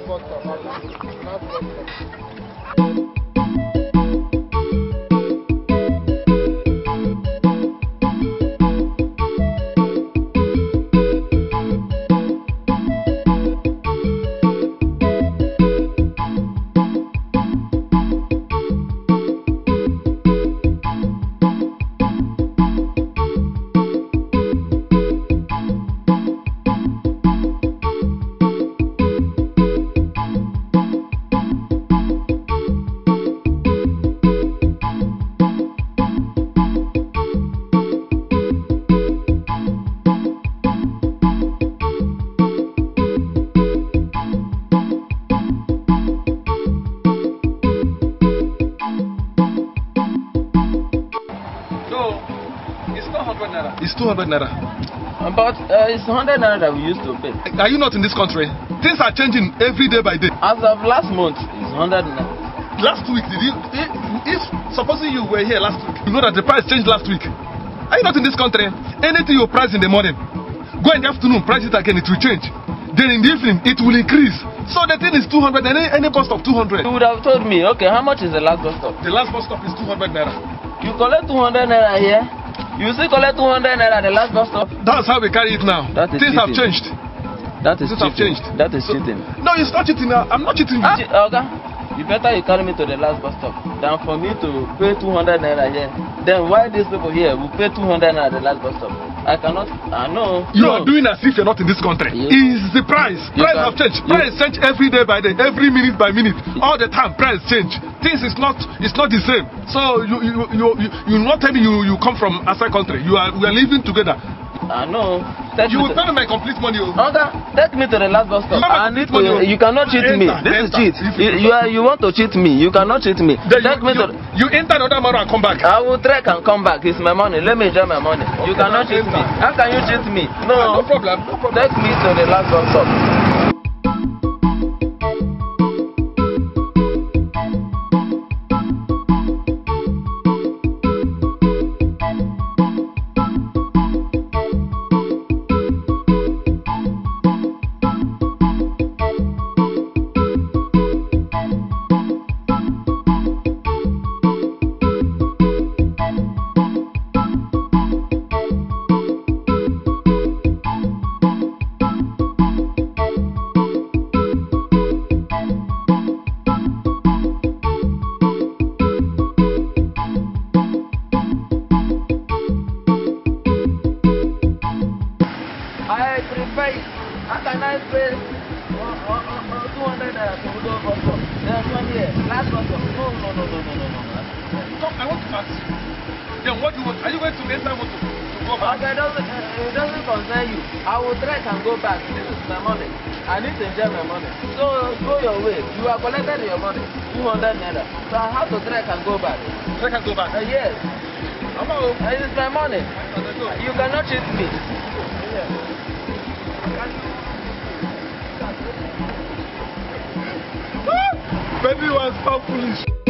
last bus stop. Last bus stop. It's 200 naira. But it's 100 naira that we used to pay. Are you not in this country? Things are changing every day by day. As of last month, it's 100 naira. Last week, if supposing you were here last week, you know that the price changed last week. Are you not in this country? Anything you price in the morning, go in the afternoon, price it again, it will change. Then in the evening, it will increase. So the thing is 200 and any cost of 200. You would have told me, okay, how much is the last bus stop? The last bus stop is 200 naira. You collect 200 naira here. You still collect 200 naira at the last bus stop. That's how we carry it now. Things have changed. That is Things have changed. That is cheating. No, it's not cheating now. I'm not cheating. Okay. You better you carry me to the last bus stop than for me to pay 200 naira here. Then why these people here will pay 200 naira at the last bus stop? I cannot. I know. You are doing as if you're not in this country. Yes. It's the price. Price have changed. Price change every day by day, every minute by minute, all the time. Price change. Things is not. It's not the same. So you not tell me you come from outside country. We are living together. I know. You will pay me my complete money. Okay, take me to the last bus stop. I need to. You cannot cheat me. This is cheat. You want to cheat me. You cannot cheat me. You enter another man and come back. I will trek and come back. It's my money. Let me enjoy my money. You cannot cheat me. How can you cheat me? No. No problem. No problem. Take me to the last bus stop. I prefer it. How can I pay 200 naira to go bus stop? There's one here. Last bus stop. No. So I want to ask you. Then what do you want? Are you going to enter motor to go back? Okay, it doesn't concern you. I will try and go back. This is my money. I need to enjoy my money. So go your way. You have collected your money. 200 naira. So I have to try and go back. Try and go back? Yes. It is my money. You cannot cheat me. Baby was so foolish.